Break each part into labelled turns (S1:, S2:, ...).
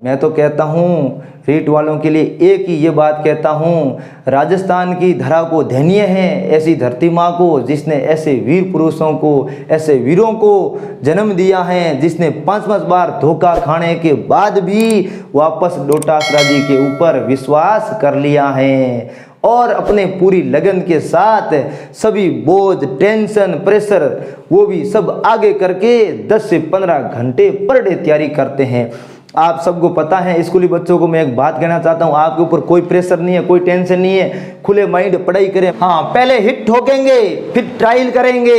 S1: मैं तो कहता हूँ रीट वालों के लिए एक ही ये बात कहता हूँ, राजस्थान की धरा को धन्य है ऐसी धरती माँ को जिसने ऐसे वीर पुरुषों को, ऐसे वीरों को जन्म दिया है, जिसने 5-5 बार धोखा खाने के बाद भी वापस डोटासरा जी के ऊपर विश्वास कर लिया है और अपने पूरी लगन के साथ सभी बोझ, टेंशन, प्रेशर वो भी सब आगे करके 10 से 15 घंटे पर डे तैयारी करते हैं। आप सबको पता है, स्कूली बच्चों को मैं एक बात कहना चाहता हूँ, आपके ऊपर कोई प्रेशर नहीं है, कोई टेंशन नहीं है, खुले माइंड पढ़ाई करें। हाँ, पहले हिट ठोकेंगे फिर ट्रायल करेंगे,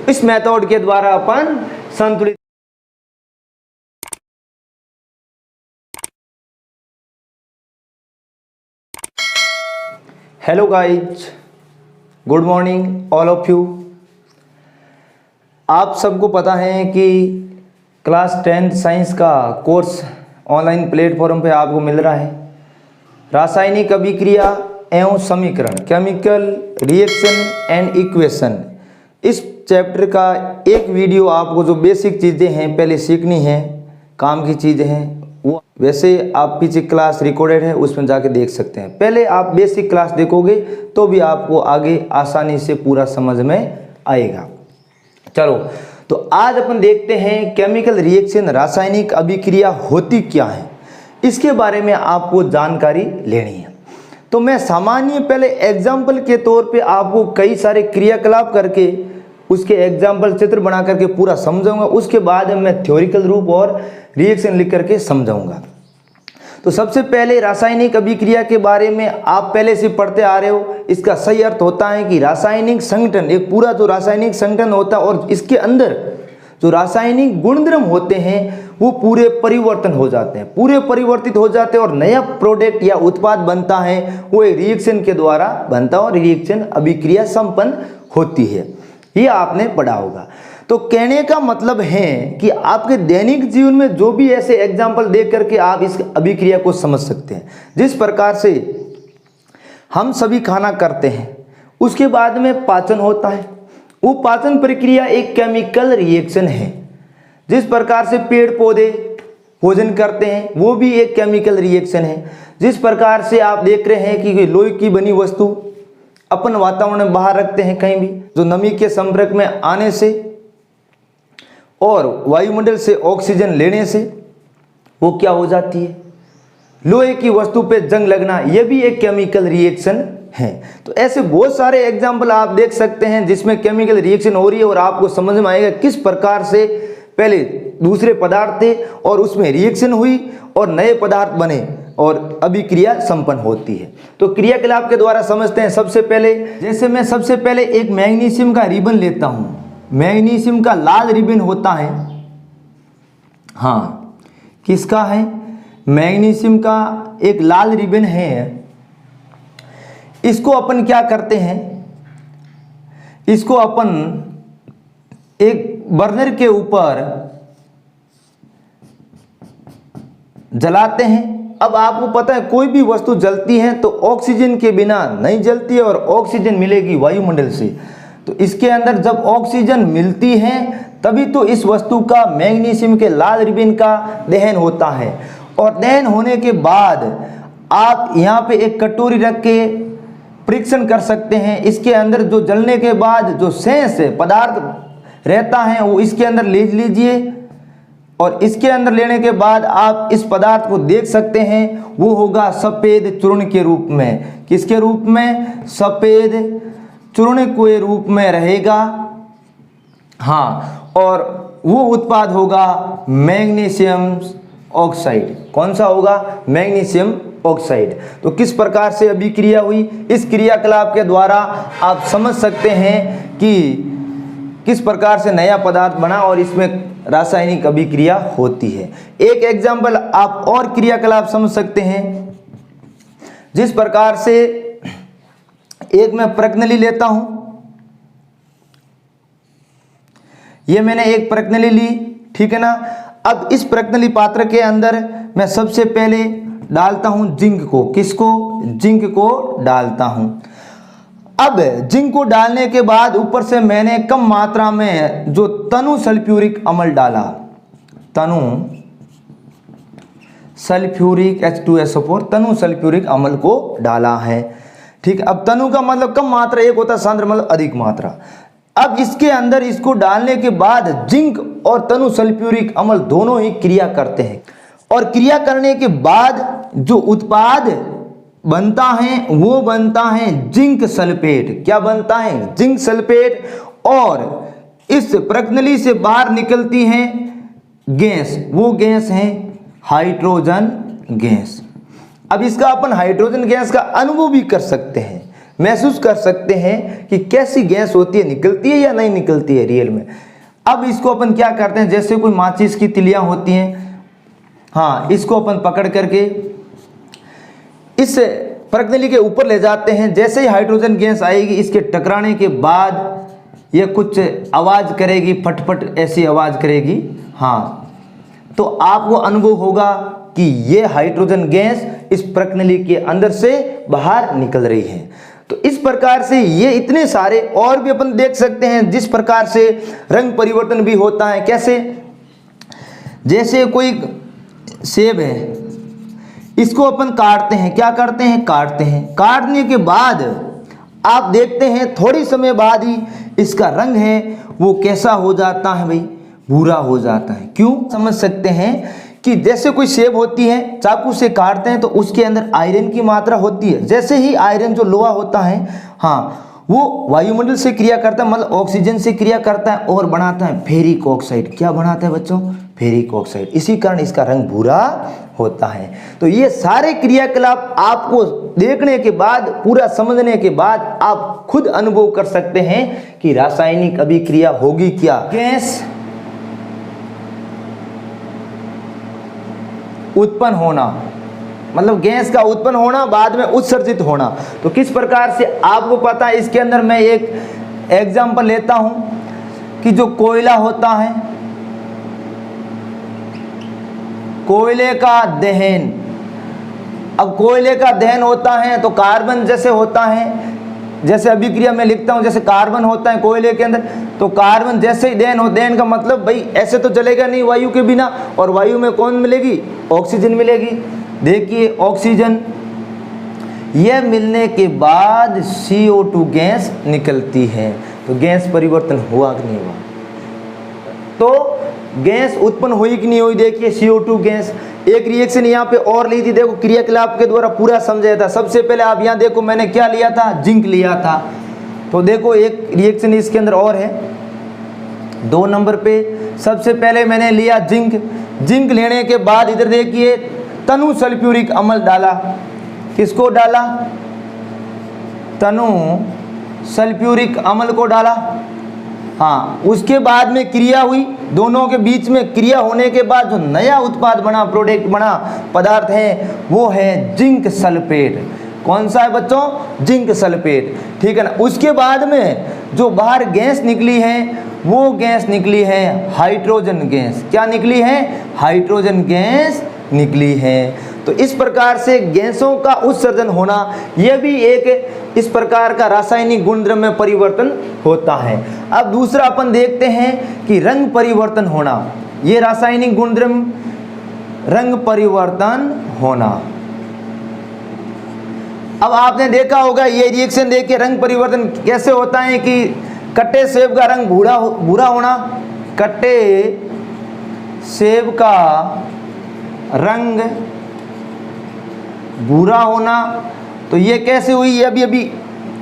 S1: इस मेथड के द्वारा अपन संतुलित। Hello guys, good morning all of you. आप सबको पता है कि क्लास 10 साइंस का कोर्स ऑनलाइन प्लेटफॉर्म पे आपको मिल रहा है। रासायनिक अभिक्रिया एवं समीकरण, केमिकल रिएक्शन एंड इक्वेशन, इस चैप्टर का एक वीडियो आपको जो बेसिक चीज़ें हैं पहले सीखनी है, काम की चीज़ें हैं, वो वैसे आप पीछे क्लास रिकॉर्डेड है उसमें जाके देख सकते हैं। पहले आप बेसिक क्लास देखोगे तो भी आपको आगे आसानी से पूरा समझ में आएगा। चलो, तो आज अपन देखते हैं केमिकल रिएक्शन, रासायनिक अभिक्रिया होती क्या है, इसके बारे में आपको जानकारी लेनी है। तो मैं सामान्य पहले एग्जाम्पल के तौर पे आपको कई सारे क्रियाकलाप करके उसके एग्जाम्पल चित्र बना करके पूरा समझाऊंगा, उसके बाद मैं थ्योरिकल रूप और रिएक्शन लिख करके समझाऊंगा। तो सबसे पहले रासायनिक अभिक्रिया के बारे में आप पहले से पढ़ते आ रहे हो। इसका सही अर्थ होता है कि रासायनिक संगठन, एक पूरा जो रासायनिक संगठन होता है और इसके अंदर जो रासायनिक गुणधर्म होते हैं वो पूरे परिवर्तन हो जाते हैं, पूरे परिवर्तित हो जाते हैं और नया प्रोडक्ट या उत्पाद बनता है, वो एक रिएक्शन के द्वारा बनता है और रिएक्शन अभिक्रिया संपन्न होती है। ये आपने पढ़ा होगा। तो कहने का मतलब है कि आपके दैनिक जीवन में जो भी ऐसे एग्जाम्पल देख करके आप इस अभिक्रिया को समझ सकते हैं। जिस प्रकार से हम सभी खाना करते हैं, उसके बाद में पाचन होता है, वो पाचन प्रक्रिया एक केमिकल रिएक्शन है। जिस प्रकार से पेड़ पौधे भोजन करते हैं वो भी एक केमिकल रिएक्शन है। जिस प्रकार से आप देख रहे हैं कि लोहे की बनी वस्तु अपन वातावरण में बाहर रखते हैं कहीं भी, जो नमी के संपर्क में आने से और वायुमंडल से ऑक्सीजन लेने से वो क्या हो जाती है, लोहे की वस्तु पे जंग लगना, ये भी एक केमिकल रिएक्शन है। तो ऐसे बहुत सारे एग्जाम्पल आप देख सकते हैं जिसमें केमिकल रिएक्शन हो रही है और आपको समझ में आएगा किस प्रकार से पहले दूसरे पदार्थ थे और उसमें रिएक्शन हुई और नए पदार्थ बने और अभिक्रिया संपन्न होती है। तो क्रियाकलाप के द्वारा समझते हैं। सबसे पहले, जैसे मैं सबसे पहले एक मैग्नीशियम का रिबन लेता हूँ, मैग्नीशियम का लाल रिबन होता है। हाँ, किसका है? मैग्नीशियम का एक लाल रिबन है। इसको अपन क्या करते हैं, इसको अपन एक बर्नर के ऊपर जलाते हैं। अब आपको पता है कोई भी वस्तु जलती है तो ऑक्सीजन के बिना नहीं जलती है और ऑक्सीजन मिलेगी वायुमंडल से। तो इसके अंदर जब ऑक्सीजन मिलती है तभी तो इस वस्तु का, मैग्नीशियम के लाल रिबन का दहन होता है। और दहन होने के बाद आप यहाँ पे एक कटोरी रख के परीक्षण कर सकते हैं। इसके अंदर जो जलने के बाद जो शेष पदार्थ रहता है वो इसके अंदर ले लीजिए और इसके अंदर लेने के बाद आप इस पदार्थ को देख सकते हैं, वो होगा सफ़ेद चूर्ण के रूप में। किसके रूप में? सफ़ेद चूर्ण के रूप में रहेगा। हाँ, और वो उत्पाद होगा मैग्नीशियम ऑक्साइड। कौन सा होगा? Magnesium oxide. तो किस प्रकार से अभिक्रिया हुई, इस क्रियाकलाप के द्वारा आप समझ सकते हैं कि किस प्रकार से नया पदार्थ बना और इसमें रासायनिक अभिक्रिया होती है। एक एग्जाम्पल आप और क्रियाकलाप समझ सकते हैं। जिस प्रकार से एक मैं प्रज्ञली लेता हूं, ये मैंने एक प्रज्ञली ली, ठीक है ना। अब इस प्रज्ञली पात्र के अंदर मैं सबसे पहले डालता हूं जिंक को। किसको? जिंक को डालता हूं। अब जिंक को डालने के बाद ऊपर से मैंने कम मात्रा में जो तनु सल्फ्यूरिक अम्ल डाला, तनु सल्फ्यूरिक H2SO4 तनु सल्फ्यूरिक अम्ल को डाला है। ठीक, अब तनु का मतलब कम मात्रा, एक होता है सांद्र मतलब अधिक मात्रा। अब इसके अंदर इसको डालने के बाद जिंक और तनु सल्फ्यूरिक अम्ल दोनों ही क्रिया करते हैं, और क्रिया करने के बाद जो उत्पाद बनता है वो बनता है जिंक सल्फेट। क्या बनता है? Zinc sulphate. और इस प्रणाली से बाहर निकलती है गैस, वो गैस है हाइड्रोजन गैस। अब इसका अपन हाइड्रोजन गैस का अनुभव भी कर सकते हैं, महसूस कर सकते हैं कि कैसी गैस होती है, निकलती है या नहीं निकलती है रियल में। अब इसको अपन क्या करते हैं, जैसे कोई माचिस की तिलियां होती हैं, हाँ, इसको अपन पकड़ करके इस प्रणाली के ऊपर ले जाते हैं। जैसे ही हाइड्रोजन गैस आएगी, इसके टकराने के बाद यह कुछ आवाज़ करेगी, फटफट ऐसी आवाज़ करेगी, हाँ, तो आपको अनुभव होगा कि ये हाइड्रोजन गैस इस प्रणाली के अंदर से बाहर निकल रही है। तो इस प्रकार से ये इतने सारे और भी अपन देख सकते हैं जिस प्रकार से रंग परिवर्तन भी होता है। कैसे? जैसे कोई सेब है, इसको अपन काटते हैं, क्या करते हैं? काटते हैं। काटने के बाद आप देखते हैं थोड़ी समय बाद ही इसका रंग है वो कैसा हो जाता है भाई? भूरा हो जाता है। क्यों? समझ सकते हैं कि जैसे कोई सेब होती है, चाकू से काटते हैं तो उसके अंदर आयरन की मात्रा होती है। जैसे ही आयरन जो लोहा होता है, हाँ, वो वायुमंडल से क्रिया करता है, मतलब ऑक्सीजन से क्रिया करता है और बनाता है फेरिक ऑक्साइड। क्या बनाता है बच्चों? Ferric oxide. इसी कारण इसका रंग भूरा होता है। तो ये सारे क्रियाकलाप आपको देखने के बाद, पूरा समझने के बाद आप खुद अनुभव कर सकते हैं कि रासायनिक अभिक्रिया होगी क्या। गैस उत्पन्न होना, मतलब गैस का उत्पन्न होना, बाद में उत्सर्जित होना। तो किस प्रकार से आपको पता है, इसके अंदर मैं एक एग्जांपल लेता हूं कि जो कोयला होता है, कोयले का दहन, अब कोयले का दहन होता है तो कार्बन जैसे होता है, जैसे अभिक्रिया में लिखता हूं, जैसे कार्बन होता है कोयले के अंदर, तो कार्बन जैसे ही दहन हो, दहन का मतलब भाई ऐसे तो चलेगा नहीं वायु के बिना, और वायु में कौन मिलेगी? ऑक्सीजन मिलेगी। देखिए ऑक्सीजन, यह मिलने के बाद CO2 गैस निकलती है। तो गैस परिवर्तन हुआ कि नहीं हुआ? तो गैस उत्पन्न हुई कि नहीं हुई? देखिए CO2 गैस। एक रिएक्शन यहाँ पे और ली थी, देखो क्रियाकलाप के द्वारा पूरा समझाया था। सबसे पहले आप यहाँ देखो, मैंने क्या लिया था? जिंक लिया था। तो देखो एक रिएक्शन इसके अंदर और है 2 नंबर पे। सबसे पहले मैंने लिया जिंक। जिंक लेने के बाद इधर देखिए तनु सल्फ्यूरिक अम्ल डाला। किसको डाला? तनु सल्फ्यूरिक अम्ल को डाला। हाँ, उसके बाद में क्रिया हुई, दोनों के बीच में क्रिया होने के बाद जो नया उत्पाद बना, प्रोडक्ट बना, पदार्थ है, वो है जिंक सल्फेट। कौन सा है बच्चों? Zinc sulphate. ठीक है ना। उसके बाद में जो बाहर गैस निकली है, वो गैस निकली है हाइड्रोजन गैस। क्या निकली है? हाइड्रोजन गैस निकली है। तो इस प्रकार से गैसों का उत्सर्जन होना, यह भी एक इस प्रकार का रासायनिक गुणधर्म में परिवर्तन होता है। अब दूसरा अपन देखते हैं कि रंग परिवर्तन होना। ये रासायनिक गुणधर्म रंग परिवर्तन होना। अब आपने देखा होगा ये रिएक्शन देख के रंग परिवर्तन कैसे होता है कि कट्टे सेब का रंग भूरा होना, कट्टे सेब का रंग भूरा होना। तो ये कैसे हुई? ये अभी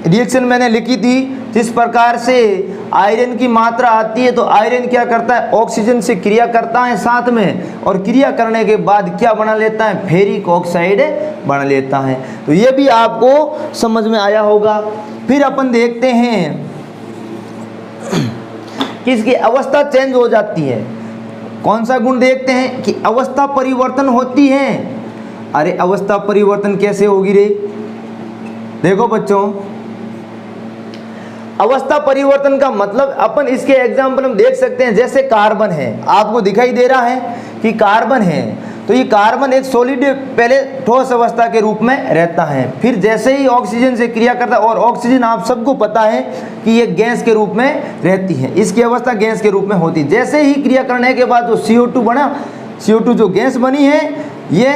S1: रिएक्शन मैंने लिखी थी। जिस प्रकार से आयरन की मात्रा आती है तो आयरन क्या करता है? ऑक्सीजन से क्रिया करता है साथ में, और क्रिया करने के बाद क्या बना लेता है? फेरिक ऑक्साइड बना लेता है। तो ये भी आपको समझ में आया होगा। फिर अपन देखते हैं कि इसकी अवस्था चेंज हो जाती है। कौन सा गुण देखते हैं कि अवस्था परिवर्तन होती है। अरे अवस्था परिवर्तन कैसे होगी रे? देखो बच्चों, अवस्था परिवर्तन का मतलब अपन इसके एग्जाम्पल हम देख सकते हैं। जैसे कार्बन है, आपको दिखाई दे रहा है कि कार्बन है, तो ये कार्बन एक सॉलिड, पहले ठोस अवस्था के रूप में रहता है, फिर जैसे ही ऑक्सीजन से क्रिया करता है, और ऑक्सीजन आप सबको पता है कि ये गैस के रूप में रहती है, इसकी अवस्था गैस के रूप में होती है। जैसे ही क्रिया करने के बाद जो CO2 बना, CO2 जो गैस बनी है, ये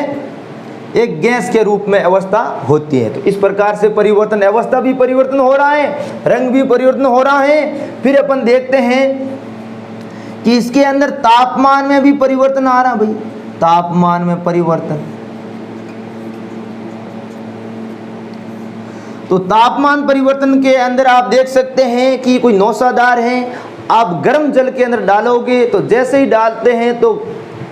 S1: एक गैस के रूप में अवस्था होती है। तो इस प्रकार से परिवर्तन, अवस्था भी परिवर्तन हो रहा है, रंग भी परिवर्तन हो रहा है। फिर अपन देखते हैं कि इसके अंदर तापमान में भी परिवर्तन आ रहा भाई, तापमान में परिवर्तन। तो तापमान परिवर्तन के अंदर आप देख सकते हैं कि कोई नौशादार है, आप गर्म जल के अंदर डालोगे तो जैसे ही डालते हैं तो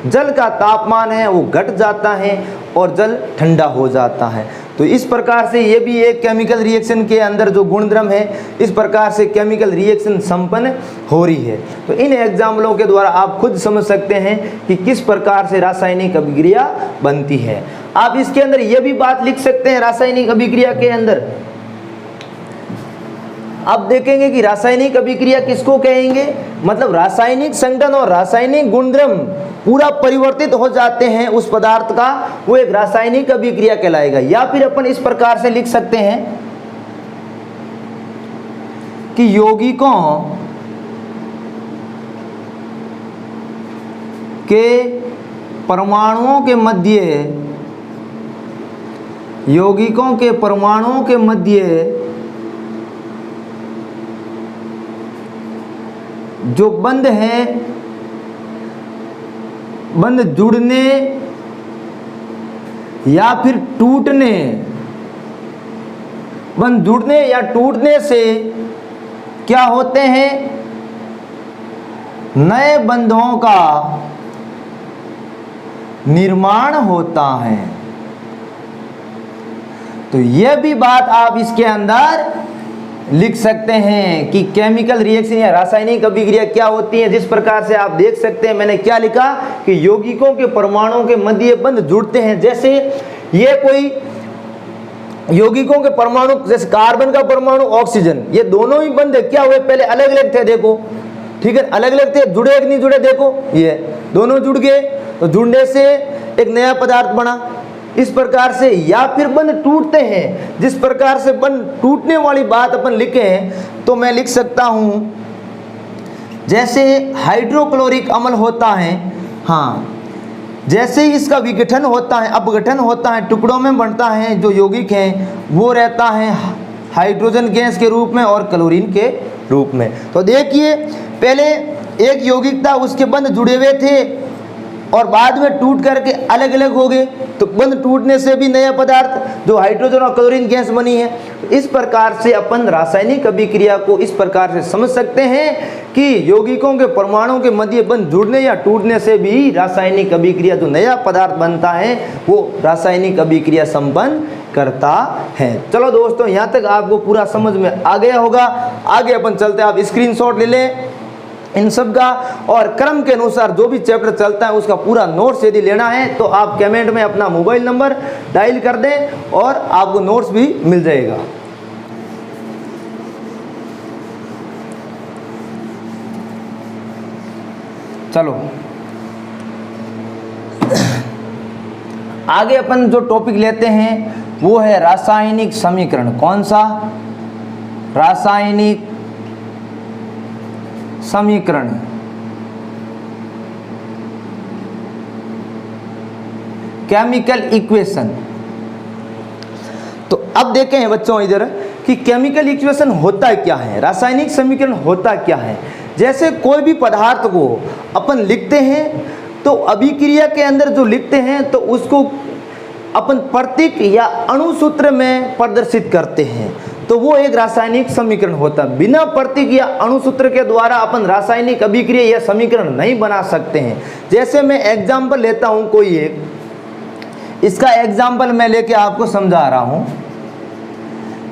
S1: जल का तापमान है वो घट जाता है और जल ठंडा हो जाता है। तो इस प्रकार से ये भी एक केमिकल रिएक्शन के अंदर जो गुणधर्म है, इस प्रकार से केमिकल रिएक्शन संपन्न हो रही है। तो इन एग्जाम्पलों के द्वारा आप खुद समझ सकते हैं कि किस प्रकार से रासायनिक अभिक्रिया बनती है। आप इसके अंदर ये भी बात लिख सकते हैं रासायनिक अभिक्रिया के अंदर, अब देखेंगे कि रासायनिक अभिक्रिया किसको कहेंगे, मतलब रासायनिक संगठन और रासायनिक गुणधर्म पूरा परिवर्तित हो जाते हैं उस पदार्थ का, वो एक रासायनिक अभिक्रिया कहलाएगा। या फिर अपन इस प्रकार से लिख सकते हैं कि यौगिकों के परमाणुओं के मध्य, यौगिकों के परमाणुओं के मध्य जो बंध है, बंध जुड़ने या फिर टूटने, बंध जुड़ने या टूटने से क्या होते हैं, नए बंधों का निर्माण होता है। तो यह भी बात आप इसके अंदर लिख सकते हैं कि केमिकल रिएक्शन या रासायनिक अभिक्रिया क्या होती है। जिस प्रकार से आप देख सकते हैं, मैंने क्या लिखा कि यौगिकों के परमाणुओं के मध्य बंध जुड़ते हैं। जैसे ये कोई यौगिकों के परमाणु, जैसे कार्बन का परमाणु, ऑक्सीजन, ये दोनों ही बंध क्या हुए, पहले अलग अलग थे, देखो ठीक है, अलग अलग थे, जुड़े कि नहीं जुड़े, देखो ये दोनों जुड़ गए, तो जुड़ने से एक नया पदार्थ बना। इस प्रकार से या फिर बंध टूटते हैं, जिस प्रकार से बंध टूटने वाली बात अपन लिखे हैं तो मैं लिख सकता हूं, जैसे हाइड्रोक्लोरिक अम्ल होता है, हाँ, जैसे ही इसका विघटन होता है, अपघटन होता है, टुकड़ों में बनता है, जो यौगिक हैं वो रहता है हाइड्रोजन गैस के रूप में और क्लोरीन के रूप में। तो देखिए पहले एक यौगिक था, उसके बंध जुड़े हुए थे और बाद में टूट करके अलग अलग हो गए, तो बंध टूटने से भी नया पदार्थ जो हाइड्रोजन और क्लोरीन गैस बनी है। इस प्रकार से अपन रासायनिक अभिक्रिया को इस प्रकार से समझ सकते हैं कि यौगिकों के परमाणुओं के मध्य बंध जुड़ने या टूटने से भी रासायनिक अभिक्रिया, जो नया पदार्थ बनता है, वो रासायनिक अभिक्रिया संपन्न करता है। चलो दोस्तों, यहाँ तक आपको पूरा समझ में आ गया होगा। आगे अपन चलते हैं, आप स्क्रीनशॉट ले लें इन सब का, और क्रम के अनुसार जो भी चैप्टर चलता है उसका पूरा नोट्स यदि लेना है तो आप कमेंट में अपना मोबाइल नंबर डायल कर दें और आपको नोट्स भी मिल जाएगा। चलो आगे अपन जो टॉपिक लेते हैं वो है रासायनिक समीकरण। कौन सा? रासायनिक समीकरण। Chemical equation. तो अब देखें बच्चों इधर कि केमिकल इक्वेशन होता क्या है, रासायनिक समीकरण होता क्या है। जैसे कोई भी पदार्थ को अपन लिखते हैं तो अभिक्रिया के अंदर जो लिखते हैं तो उसको अपन प्रतीक या अणुसूत्र में प्रदर्शित करते हैं, तो वो एक रासायनिक समीकरण होता है। बिना प्रतीक या अणुसूत्र के द्वारा अपन रासायनिक अभिक्रिया या समीकरण नहीं बना सकते हैं। जैसे मैं एग्जाम्पल लेता हूं कोई एक, इसका एग्जाम्पल मैं लेके आपको समझा रहा हूं।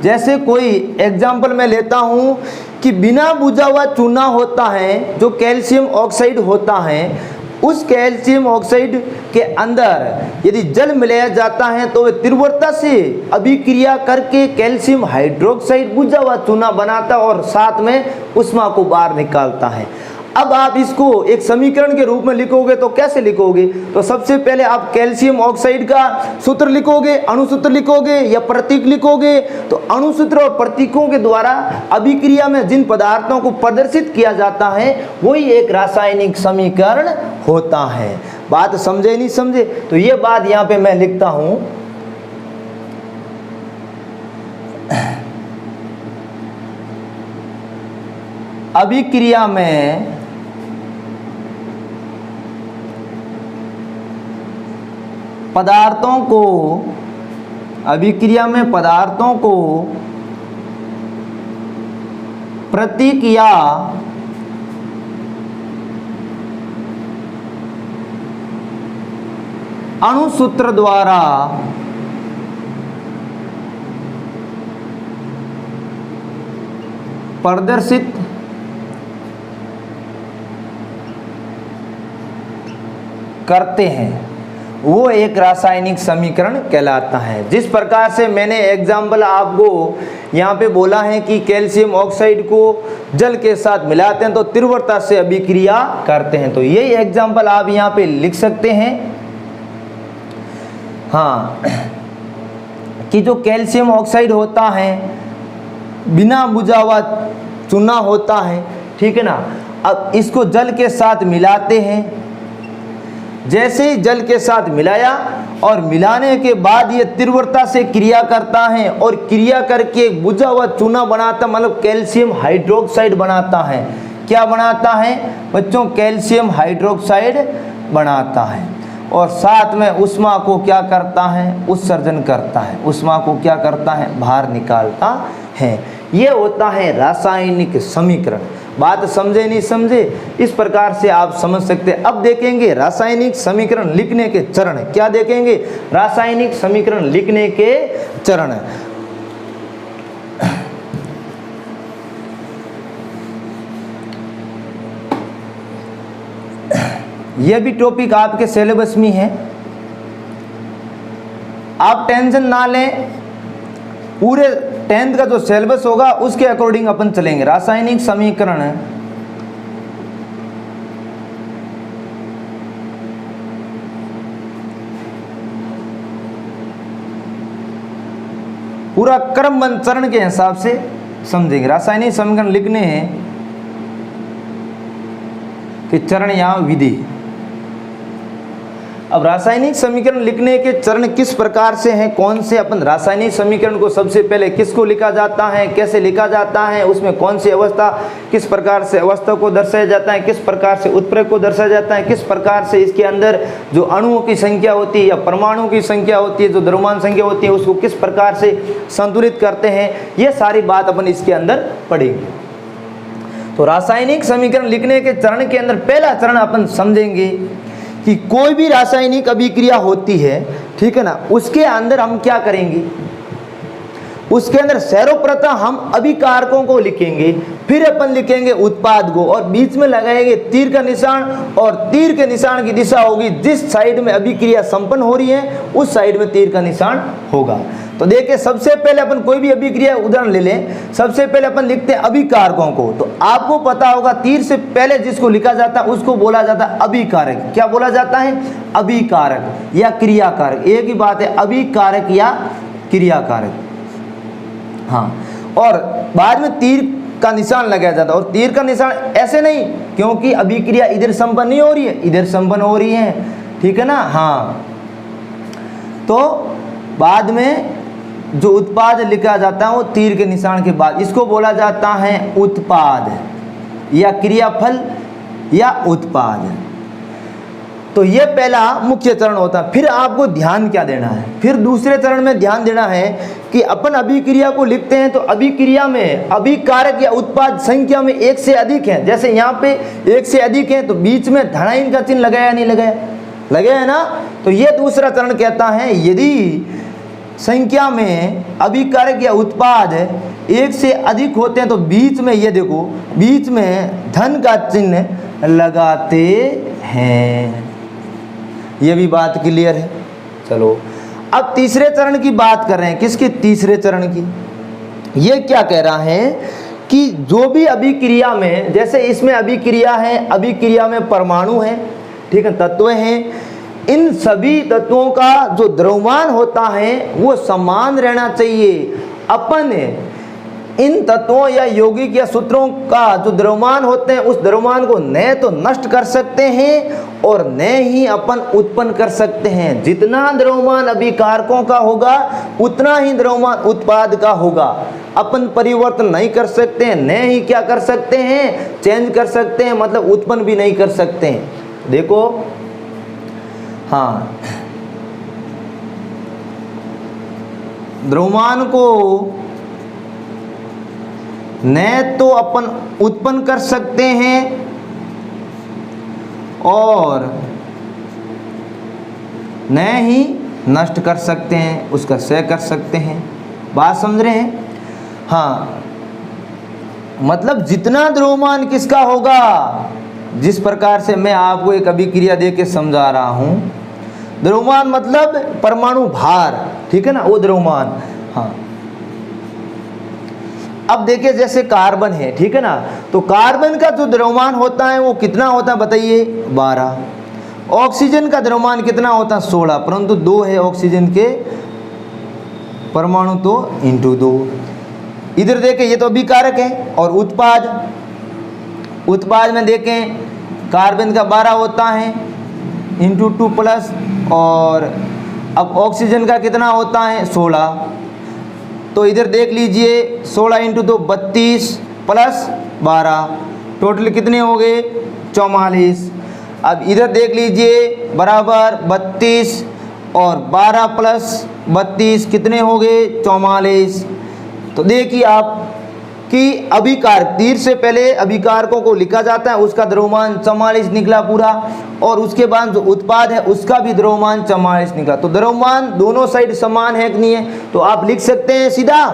S1: जैसे कोई एग्जाम्पल मैं लेता हूं कि बिना बुझा हुआ चूना होता है जो कैल्शियम ऑक्साइड होता है, उस कैल्शियम ऑक्साइड के अंदर यदि जल मिलाया जाता है तो वह तीव्रता से अभिक्रिया करके कैल्शियम हाइड्रोक्साइड बुझा हुआ चूना बनाता है और साथ में उष्मा को बाहर निकालता है। अब आप इसको एक समीकरण के रूप में लिखोगे तो कैसे लिखोगे? तो सबसे पहले आप कैल्शियम ऑक्साइड का सूत्र लिखोगे, अणुसूत्र लिखोगे या प्रतीक लिखोगे। तो अणुसूत्र और प्रतीकों के द्वारा अभिक्रिया में जिन पदार्थों को प्रदर्शित किया जाता है वही एक रासायनिक समीकरण होता है। बात समझे नहीं समझे? तो ये बात यहां पे मैं लिखता हूं, अभिक्रिया में पदार्थों को, अभिक्रिया में पदार्थों को प्रतीक या अणुसूत्र द्वारा प्रदर्शित करते हैं वो एक रासायनिक समीकरण कहलाता है। जिस प्रकार से मैंने एग्जाम्पल आपको यहाँ पे बोला है कि कैल्शियम ऑक्साइड को जल के साथ मिलाते हैं तो तीव्रता से अभिक्रिया करते हैं, तो यही एग्जाम्पल आप यहाँ पे लिख सकते हैं। हाँ, कि जो कैल्शियम ऑक्साइड होता है बिना बुझा हुआ चूना होता है, ठीक है ना। अब इसको जल के साथ मिलाते हैं, जैसे ही जल के साथ मिलाया और मिलाने के बाद ये तीव्रता से क्रिया करता है और क्रिया करके बुझा हुआ चूना बनाता, मतलब कैल्शियम हाइड्रोक्साइड बनाता है। क्या बनाता है बच्चों? कैल्शियम हाइड्रोक्साइड बनाता है और साथ में उष्मा को क्या करता है? उत्सर्जन करता है। उष्मा को क्या करता है? बाहर निकालता है। ये होता है रासायनिक समीकरण। बात समझे नहीं समझे? इस प्रकार से आप समझ सकते हैं। अब देखेंगे रासायनिक समीकरण लिखने के चरण। क्या देखेंगे? रासायनिक समीकरण लिखने के चरण। यह भी टॉपिक आपके सिलेबस में है, आप टेंशन ना लें। पूरे 10th का जो सिलेबस होगा उसके अकॉर्डिंग अपन चलेंगे। रासायनिक समीकरण पूरा क्रमबद्ध चरण के हिसाब से समझेंगे। रासायनिक समीकरण लिखने हैं कि चरण या विधि। अब रासायनिक समीकरण लिखने के चरण किस प्रकार से हैं, कौन से? अपन रासायनिक समीकरण को सबसे पहले किसको लिखा जाता है, कैसे लिखा जाता है, उसमें कौन सी अवस्था, किस प्रकार से अवस्था को दर्शाया जाता है, किस प्रकार से उत्प्रेरक को दर्शाया जाता है, किस प्रकार से इसके अंदर जो अणुओं की संख्या होती है या परमाणुओं की संख्या होती है, जो द्रव्यमान संख्या होती है, उसको किस प्रकार से संतुलित करते हैं, ये सारी बात अपन इसके अंदर पढ़ेंगे। तो रासायनिक समीकरण लिखने के चरण के अंदर पहला चरण अपन समझेंगे कि कोई भी रासायनिक अभिक्रिया होती है, ठीक है ना, उसके अंदर हम क्या करेंगे? उसके अंदर सर्वप्रथम हम अभिकारकों को लिखेंगे, फिर अपन लिखेंगे उत्पाद को और बीच में लगाएंगे तीर का निशान, और तीर के निशान की दिशा होगी जिस साइड में अभिक्रिया संपन्न हो रही है उस साइड में तीर का निशान होगा। तो देखिए, सबसे पहले अपन कोई भी अभिक्रिया उदाहरण ले लें। सबसे पहले अपन लिखते हैं अभिकारकों को। तो आपको पता होगा तीर से पहले जिसको लिखा जाता है उसको बोला जाता है अभिकारक। क्या बोला जाता है? अभिकारक या क्रियाकारक, एक ही बात है, अभिकारक या क्रियाकारक। हाँ, और बाद में तीर का निशान लगाया जाता है, और तीर का निशान ऐसे नहीं, क्योंकि अभिक्रिया इधर संपन्न नहीं हो रही है, इधर संपन्न हो रही है, ठीक है ना। हाँ, तो बाद में जो उत्पाद लिखा जाता है वो तीर के निशान के बाद, इसको बोला जाता है उत्पाद या क्रियाफल या उत्पाद। तो ये पहला मुख्य चरण होता है। फिर आपको ध्यान क्या देना है? फिर दूसरे चरण में ध्यान देना है कि अपन अभिक्रिया को लिखते हैं तो अभिक्रिया में अभिकारक या उत्पाद संख्या में एक से अधिक है। जैसे यहाँ पे एक से अधिक है तो बीच में धनायन का चिन्ह लगाया नहीं लगाया? लगाया है ना। तो ये दूसरा चरण कहता है यदि संख्या में अभिकारक या उत्पाद एक से अधिक होते हैं तो बीच में, ये देखो, बीच में धन का चिन्ह लगाते हैं। ये भी बात क्लियर है। चलो, अब तीसरे चरण की बात कर रहे हैं। किसके? तीसरे चरण की। ये क्या कह रहा है कि जो भी अभिक्रिया में, जैसे इसमें अभिक्रिया है, अभिक्रिया में परमाणु है, ठीक है, तत्व हैं, इन सभी तत्वों का जो द्रव्यमान होता है वो समान रहना चाहिए। अपन इन तत्वों या यौगिक या सूत्रों का जो द्रव्यमान होते हैं उस द्रव्यमान को न तो नष्ट कर सकते हैं और न ही अपन उत्पन्न कर सकते हैं। जितना द्रव्यमान अभिकारकों का होगा उतना ही द्रव्यमान उत्पाद का होगा। अपन परिवर्तन नहीं कर सकते हैं, न ही क्या कर सकते हैं, चेंज कर सकते हैं, मतलब उत्पन्न भी नहीं कर सकते हैं। देखो, हाँ, द्रव्यमान को न तो अपन उत्पन्न कर सकते हैं और न ही नष्ट कर सकते हैं, उसका क्षय कर सकते हैं। बात समझ रहे हैं? हाँ, मतलब जितना द्रव्यमान किसका होगा, जिस प्रकार से मैं आपको एक अभिक्रिया दे के समझा रहा हूं, द्रव्यमान मतलब परमाणु भार, ठीक है ना, वो द्रव्यमान। हाँ, अब देखिए जैसे कार्बन है, ठीक है ना, तो कार्बन का जो द्रव्यमान होता है वो कितना होता है बताइए, 12। ऑक्सीजन का द्रव्यमान कितना होता है, 16, परंतु 2 है ऑक्सीजन के परमाणु, तो इंटू 2। इधर देखें, ये तो अभिकारक है। और उत्पाद में देखें, कार्बन का 12 होता है इंटू 2 प्लस, और अब ऑक्सीजन का कितना होता है, 16। तो इधर देख लीजिए, 16 इंटू 2 32 प्लस 12, टोटल कितने हो गए, 44। अब इधर देख लीजिए, बराबर 32 और 12 प्लस 32 कितने हो गए, 44। तो देखिए आप कि अभिकार, तीर से पहले अभिकारकों को लिखा जाता है, उसका द्रव्यमान 44 निकला पूरा, और उसके बाद जो उत्पाद है उसका भी द्रव्यमान 44 निकला। तो द्रव्यमान दोनों साइड समान है कि नहीं है, तो आप लिख सकते हैं सीधा,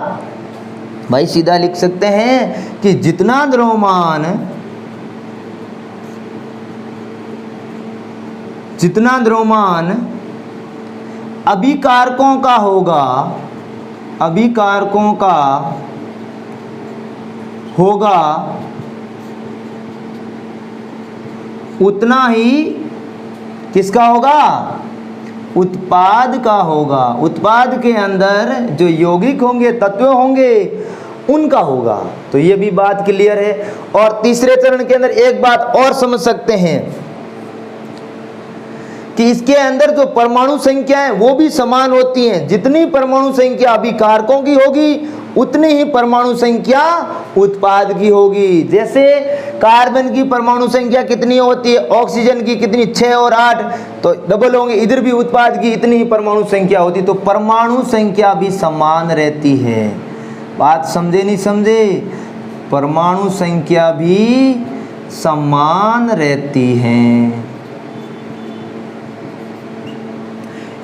S1: भाई सीधा लिख सकते हैं कि जितना द्रव्यमान अभिकारकों का होगा, अभिकारकों का होगा, उतना ही किसका होगा, उत्पाद का होगा। उत्पाद के अंदर जो यौगिक होंगे, तत्व होंगे, उनका होगा। तो ये भी बात क्लियर है। और तीसरे चरण के अंदर एक बात और समझ सकते हैं कि इसके अंदर जो परमाणु संख्या है वो भी समान होती हैं। जितनी परमाणु संख्या अभिकारकों की होगी उतनी ही परमाणु संख्या उत्पाद की होगी। जैसे कार्बन की परमाणु संख्या कितनी होती है, ऑक्सीजन की कितनी, 6 और 8, तो डबल होंगे। इधर भी उत्पाद की इतनी ही परमाणु संख्या होती, तो परमाणु संख्या भी समान रहती है। बात समझे नहीं समझे? परमाणु संख्या भी समान रहती है।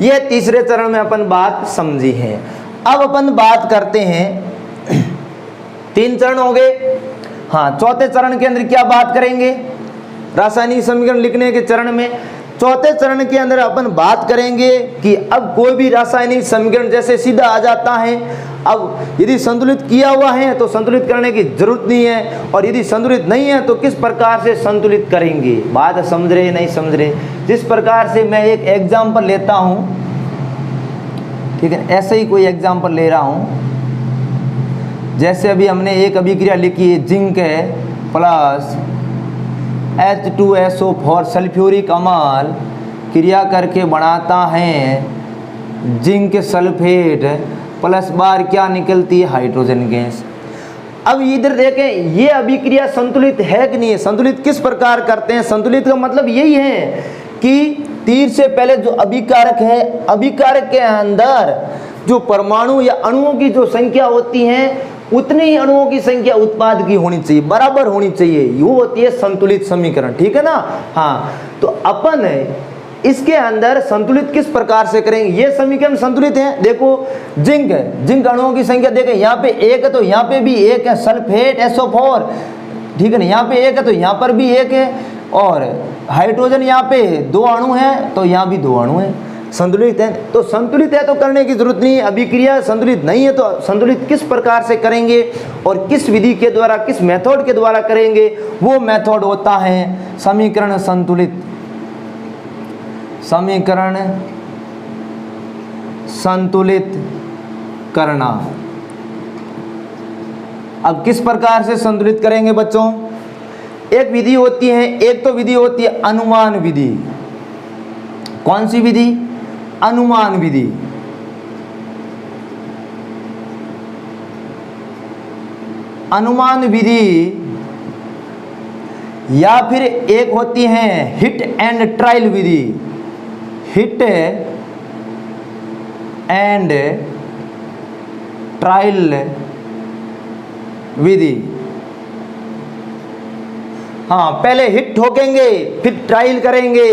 S1: ये तीसरे चरण में अपन बात समझी है। अब अपन बात करते हैं, 3 चरण हो गए। हाँ, चौथे चरण के अंदर क्या बात करेंगे, रासायनिक समीकरण लिखने के चरण में। चौथे चरण के अंदर अपन बात करेंगे कि अब कोई भी रासायनिक समीकरण जैसे सीधा आ जाता है, अब यदि संतुलित किया हुआ है तो संतुलित करने की जरूरत नहीं है, और यदि संतुलित नहीं है तो किस प्रकार से संतुलित करेंगे। बात समझ रहे नहीं समझ रहे? जिस प्रकार से मैं एक एग्जाम्पल लेता हूँ, ठीक है, ऐसे ही कोई एग्जाम्पल ले रहा हूँ। जैसे अभी हमने एक अभिक्रिया लिखी है, जिंक है प्लस H2SO4 सल्फ्यूरिक अम्ल क्रिया करके बनाता है जिंक सल्फेट प्लस बार क्या निकलती है, हाइड्रोजन गैस। अब इधर देखें, ये अभिक्रिया संतुलित है कि नहीं है? संतुलित किस प्रकार करते हैं? संतुलित का मतलब यही है कि तीर से पहले जो अभिकारक है, अभिकारक के अंदर जो परमाणु या अणुओं की जो संख्या होती है उतनी ही अणुओं की संख्या उत्पाद की होनी चाहिए, बराबर होनी चाहिए। ये होती है संतुलित समीकरण, ठीक है ना। हाँ, तो अपन इसके अंदर संतुलित किस प्रकार से करेंगे? ये समीकरण संतुलित है। देखो, जिंक है, जिंक अणुओं की संख्या देखें, यहाँ पे 1 है तो यहाँ पे भी 1 है। सल्फेट SO4, ठीक है ना, यहाँ पे 1 है तो यहाँ पर भी 1 है। और हाइड्रोजन यहाँ पे 2 अणु हैं तो यहाँ भी 2 अणु हैं। संतुलित है। तो संतुलित है तो करने की जरूरत नहीं है, अभिक्रिया संतुलित नहीं है तो संतुलित किस प्रकार से करेंगे और किस विधि के द्वारा, किस मेथड के द्वारा करेंगे, वो मेथड होता है समीकरण संतुलित, समीकरण संतुलित करना। अब किस प्रकार से संतुलित करेंगे बच्चों? एक विधि होती है, एक तो विधि होती है अनुमान विधि। कौन सी विधि? अनुमान विधि। अनुमान विधि या फिर एक होती है हिट एंड ट्रायल विधि। हिट एंड ट्रायल विधि। हाँ, पहले हिट ठोकेंगे फिर ट्रायल करेंगे,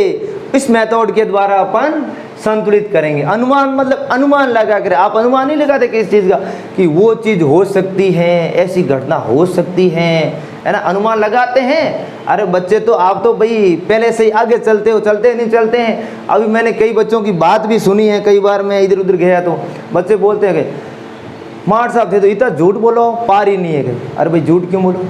S1: इस मेथड के द्वारा अपन संतुलित करेंगे। अनुमान मतलब अनुमान लगा कर, आप अनुमान नहीं लगाते किस चीज का, कि वो चीज हो सकती है, ऐसी घटना हो सकती है ना, अनुमान लगाते हैं। अरे बच्चे तो आप तो भाई पहले से ही आगे चलते हो, चलते नहीं चलते हैं। अभी मैंने कई बच्चों की बात भी सुनी है, कई बार मैं इधर उधर गया तो बच्चे बोलते हैं कि मार साहब थे तो इतना झूठ बोलो, पार ही नहीं है। अरे भाई झूठ क्यों बोलो?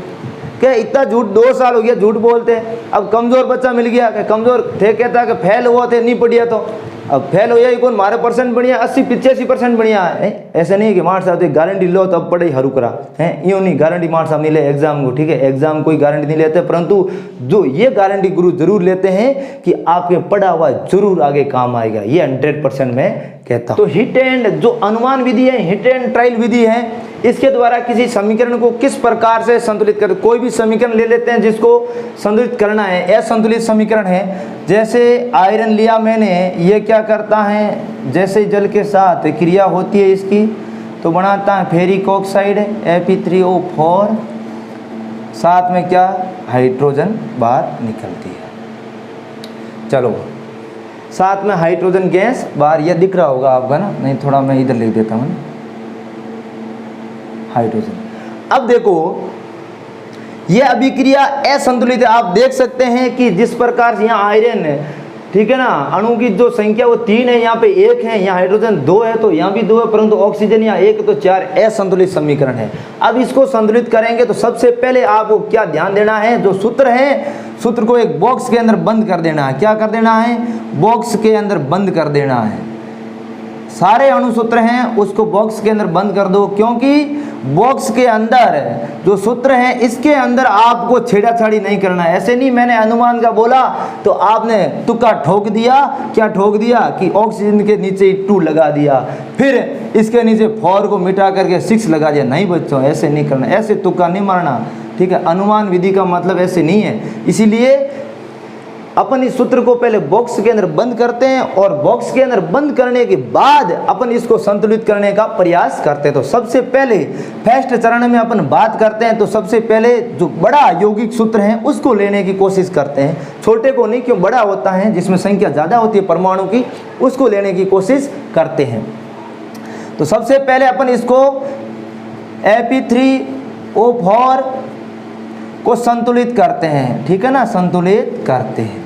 S1: क्या इतना झूठ, 2 साल हो गया झूठ बोलते हैं। अब कमजोर बच्चा मिल गया, क्या कमजोर थे, कहता कि फेल हुआ थे नहीं पढ़िया, तो अब फेल हो जाए कौन, मारे परसेंट बढ़िया 80-85% बढ़िया है। ऐसे नहीं है कि मार साहब गारंटी लो तो अब पढ़ाई हरू करा है, यूँ नहीं, गारंटी मार साहब नहीं ले एग्जाम को, ठीक है, एग्जाम कोई गारंटी नहीं लेते, परंतु जो ये गारंटी गुरु जरूर लेते हैं कि आपके पढ़ा हुआ जरूर आगे काम आएगा, ये 100% मैं कहता हूँ। तो हिट एंड जो अनुमान विधि है, हिट एंड ट्रायल विधि है, इसके द्वारा किसी समीकरण को किस प्रकार से संतुलित कर, कोई भी समीकरण ले लेते हैं जिसको संतुलित करना है, असंतुलित समीकरण है। जैसे आयरन लिया मैंने, ये क्या करता है, जैसे जल के साथ क्रिया होती है इसकी तो बनाता है फेरिक ऑक्साइड Fe3O4, साथ में क्या, हाइड्रोजन बाहर निकलती है। चलो, साथ में हाइड्रोजन गैस बाहर, ये दिख रहा होगा आपका ना, नहीं थोड़ा मैं इधर लिख देता हूँ, हाइड्रोजन। अब देखो ये अभिक्रिया असंतुलित है। आप देख सकते हैं कि जिस प्रकार से यहाँ आयरन है, ठीक है ना, अणु की जो संख्या वो 3 है, यहाँ पे 1 है, यहाँ हाइड्रोजन 2 है तो यहाँ भी 2 है, परंतु ऑक्सीजन यहाँ 1 तो 4, असंतुलित समीकरण है। अब इसको संतुलित करेंगे तो सबसे पहले आपको क्या ध्यान देना है, जो सूत्र है, सूत्र को एक बॉक्स के अंदर बंद कर देना है। क्या कर देना है? बॉक्स के अंदर बंद कर देना है। सारे अणुसूत्र हैं उसको बॉक्स के अंदर बंद कर दो, क्योंकि बॉक्स के अंदर जो सूत्र हैं इसके अंदर आपको छेड़ाछाड़ी नहीं करना है। ऐसे नहीं मैंने अनुमान का बोला तो आपने तुक्का ठोक दिया, क्या ठोक दिया कि ऑक्सीजन के नीचे 2 लगा दिया, फिर इसके नीचे 4 को मिटा करके 6 लगा दिया। नहीं बच्चों, ऐसे नहीं करना, ऐसे तुक्का नहीं मारना, ठीक है। अनुमान विधि का मतलब ऐसे नहीं है। इसीलिए अपन इस सूत्र को पहले बॉक्स के अंदर बंद करते हैं और बॉक्स के अंदर बंद करने के बाद अपन इसको संतुलित करने का प्रयास करते हैं। तो सबसे पहले फर्स्ट चरण में अपन बात करते हैं तो सबसे पहले जो बड़ा यौगिक सूत्र है उसको लेने की कोशिश करते हैं, छोटे को नहीं, क्यों, बड़ा होता है जिसमें संख्या ज़्यादा होती है परमाणु की, उसको लेने की कोशिश करते हैं। तो सबसे पहले अपन इसको Fe3O4 को संतुलित करते हैं, ठीक है ना, संतुलित करते हैं।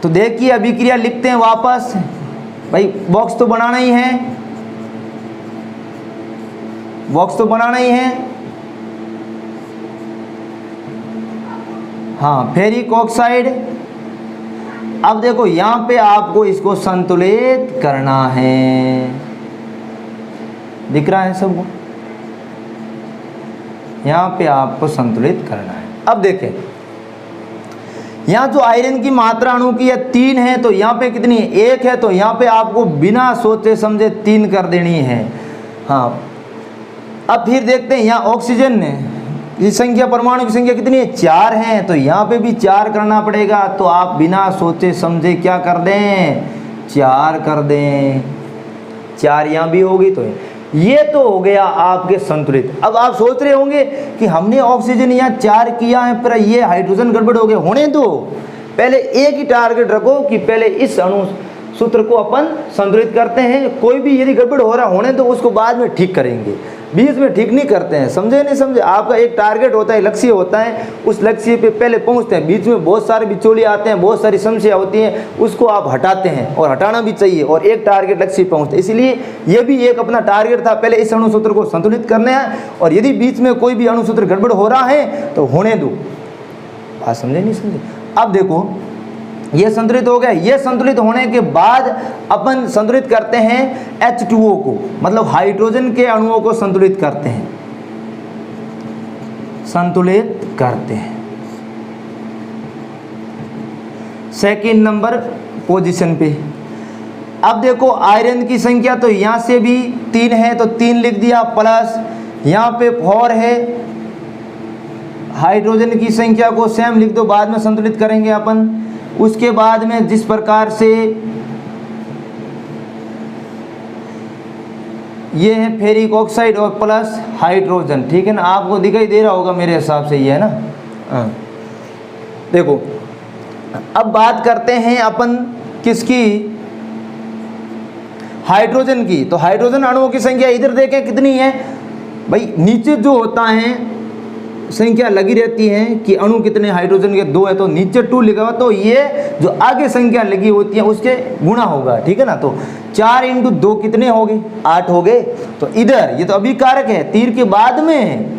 S1: तो देखिए अभिक्रिया लिखते हैं वापस, भाई बॉक्स तो बनाना ही है, बॉक्स तो बनाना ही है। हाँ, फेरिक ऑक्साइड। अब देखो यहां पे आपको इसको संतुलित करना है, दिख रहा है सबको, यहाँ पे आपको संतुलित करना है। अब देखें यहाँ जो आयरन की मात्रा अणु की है 3 है, तो यहाँ पे कितनी है, 1 है, तो यहाँ पे आपको बिना सोचे समझे 3 कर देनी है। हाँ, अब फिर देखते हैं यहाँ ऑक्सीजन की संख्या, परमाणु की संख्या कितनी है, 4 है, तो यहाँ पे भी 4 करना पड़ेगा। तो आप बिना सोचे समझे क्या कर दें, 4 कर दें, 4 यहाँ भी होगी। तो ये तो हो गया आपके संतुलित। अब आप सोच रहे होंगे कि हमने ऑक्सीजन यहाँ 4 किया है पर ये हाइड्रोजन गड़बड़ हो गया, होने दो, पहले एक ही टारगेट रखो कि पहले इस अणु सूत्र को अपन संतुलित करते हैं। कोई भी यदि गड़बड़ हो रहा होने तो उसको बाद में ठीक करेंगे। बीच में ठीक नहीं करते हैं, समझे नहीं समझे। आपका एक टारगेट होता है, लक्ष्य होता है, उस लक्ष्य पे पहले पहुंचते हैं, बीच में बहुत सारे बिचौलिए आते हैं, बहुत सारी समस्या होती हैं, उसको आप हटाते हैं और हटाना भी चाहिए और एक टारगेट लक्ष्य पहुंचते। इसलिए ये भी एक अपना टारगेट था, पहले इस अणुसूत्र को संतुलित करना है और यदि बीच में कोई भी अणुसूत्र गड़बड़ हो रहा है तो होने दो। बात समझे नहीं समझे। अब देखो ये संतुलित हो गया। ये संतुलित होने के बाद अपन संतुलित करते हैं H2O को, मतलब हाइड्रोजन के अणुओं को संतुलित करते हैं, संतुलित करते हैं सेकंड नंबर पोजीशन पे। अब देखो आयरन की संख्या तो यहां से भी 3 है तो 3 लिख दिया, प्लस यहां पे 4 है। हाइड्रोजन की संख्या को सेम लिख दो, बाद में संतुलित करेंगे अपन। उसके बाद में जिस प्रकार से ये है फेरिक ऑक्साइड और प्लस हाइड्रोजन, ठीक है ना, आपको दिखाई दे रहा होगा मेरे हिसाब से, ये है ना। देखो अब बात करते हैं अपन किसकी, हाइड्रोजन की। तो हाइड्रोजन अणुओं की संख्या इधर देखें कितनी है भाई, नीचे जो होता है संख्या लगी रहती है कि अणु कितने हाइड्रोजन के 2 है, तो नीचे 2 लिखा हुआ, तो ये जो आगे संख्या लगी होती है उसके गुणा होगा, ठीक है ना। तो 4 × 2 कितने हो गए, 8 हो गए। तो इधर ये तो अभिकारक है, तीर के बाद में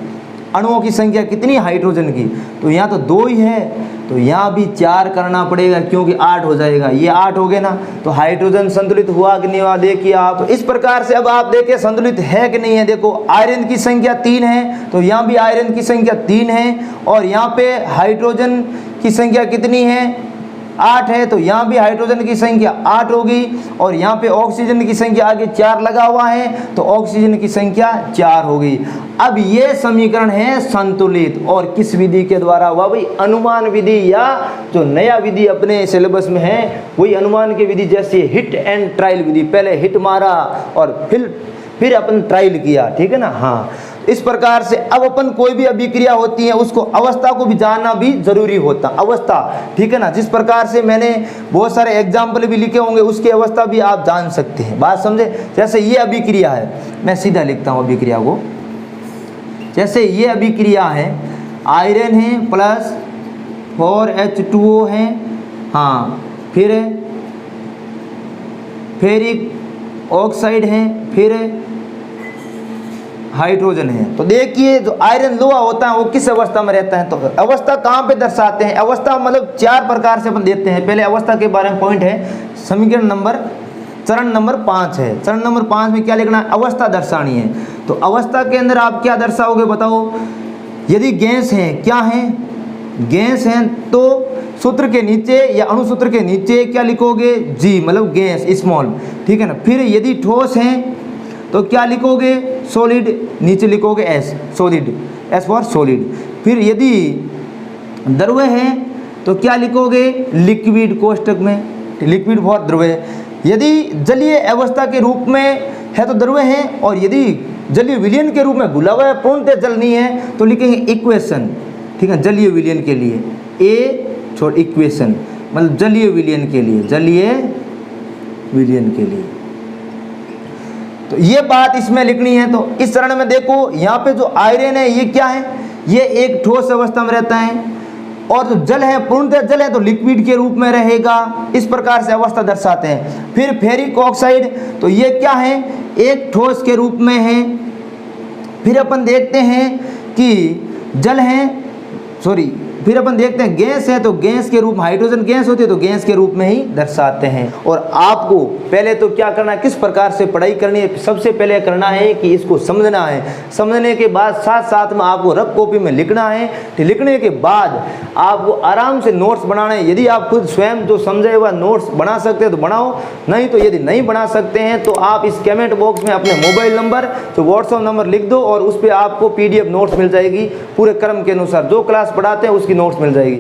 S1: अणुओं की संख्या कितनी हाइड्रोजन की, तो यहाँ तो 2 ही है, तो यहाँ भी 4 करना पड़ेगा क्योंकि 8 हो जाएगा, ये 8 हो गए ना। तो हाइड्रोजन संतुलित हुआ कि नहीं हुआ, देखिए आप। तो इस प्रकार से अब आप देखिए संतुलित है कि नहीं है। देखो आयरन की संख्या 3 है तो यहाँ भी आयरन की संख्या 3 है, और यहाँ पे हाइड्रोजन की संख्या कितनी है, 8 है, तो यहाँ भी हाइड्रोजन की संख्या 8 होगी, और यहाँ पे ऑक्सीजन की संख्या आगे 4 लगा हुआ है तो ऑक्सीजन की संख्या 4 होगी। अब ये समीकरण है संतुलित, और किस विधि के द्वारा हुआ भाई, अनुमान विधि, या जो नया विधि अपने सिलेबस में है वही अनुमान की विधि, जैसे हिट एंड ट्रायल विधि, पहले हिट मारा और फिर अपन ट्रायल किया, ठीक है ना। हाँ, इस प्रकार से अब अपन कोई भी अभिक्रिया होती है उसको अवस्था को भी जानना भी जरूरी होता, अवस्था, ठीक है ना। जिस प्रकार से मैंने बहुत सारे एग्जाम्पल भी लिखे होंगे उसकी अवस्था भी आप जान सकते हैं, बात समझे। जैसे ये अभिक्रिया है, मैं सीधा लिखता हूँ अभिक्रिया को, जैसे ये अभिक्रिया है, आयरन है प्लस 4H2O है, हाँ, फिर फेरिक ऑक्साइड है, फिर हाइड्रोजन है। तो देखिए जो आयरन लोहा होता है वो किस अवस्था में रहता है, तो अवस्था कहाँ पे दर्शाते हैं, अवस्था मतलब 4 प्रकार से अपन देते हैं। पहले अवस्था के बारे में पॉइंट है, समीकरण नंबर चरण नंबर 5 है। चरण नंबर 5 में क्या लिखना है, अवस्था दर्शानी है। तो अवस्था के अंदर आप क्या दर्शाओगे बताओ, यदि गैस है, क्या है, गैस है, तो सूत्र के नीचे या अणुसूत्र के नीचे क्या लिखोगे, जी, मतलब गैस स्मॉल, ठीक है ना। फिर यदि ठोस है तो क्या लिखोगे, सॉलिड, नीचे लिखोगे S, solid, S for solid. फिर यदि द्रव्य है तो क्या लिखोगे, लिक्विड, कोष्टक में लिक्विड फॉर द्रव्य। यदि जलीय अवस्था के रूप में है तो द्रव्य है, और यदि जलीय विलयन के रूप में घुला हुआ है, पूर्णतः जल नहीं है, तो लिखेंगे इक्वेशन, ठीक है, जलीय विलयन के लिए, ए छोड़ इक्वेशन, मतलब जलीय विलयन के लिए, जलीय विलयन के लिए। तो ये बात इसमें लिखनी है। तो इस चरण में देखो यहाँ पे जो आयरन है ये क्या है, ये एक ठोस अवस्था में रहता है, और जो जल है पूर्णतः जल है तो लिक्विड के रूप में रहेगा। इस प्रकार से अवस्था दर्शाते हैं। फिर फेरिक ऑक्साइड, तो ये क्या है, एक ठोस के रूप में है। फिर अपन देखते हैं कि जल है, सॉरी, फिर अपन देखते हैं गैस है, तो गैस के रूप में, हाइड्रोजन गैस होती है तो गैस के रूप में ही दर्शाते हैं। और आपको पहले तो क्या करना है, किस प्रकार से पढ़ाई करनी है, सबसे पहले करना है कि इसको समझना है। समझने के बाद साथ साथ में आपको रफ कॉपी में लिखना है। लिखने के बाद आपको आराम से नोट्स बनाना है। यदि आप खुद स्वयं जो समझे हुआ नोट्स बना सकते हैं तो बनाओ, नहीं तो यदि नहीं बना सकते हैं तो आप इस कमेंट बॉक्स में अपने मोबाइल नंबर, जो व्हाट्सएप नंबर लिख दो, और उस पर आपको PDF नोट्स मिल जाएगी पूरे क्रम के अनुसार, जो क्लास पढ़ाते हैं उसकी नोट्स मिल जाएगी।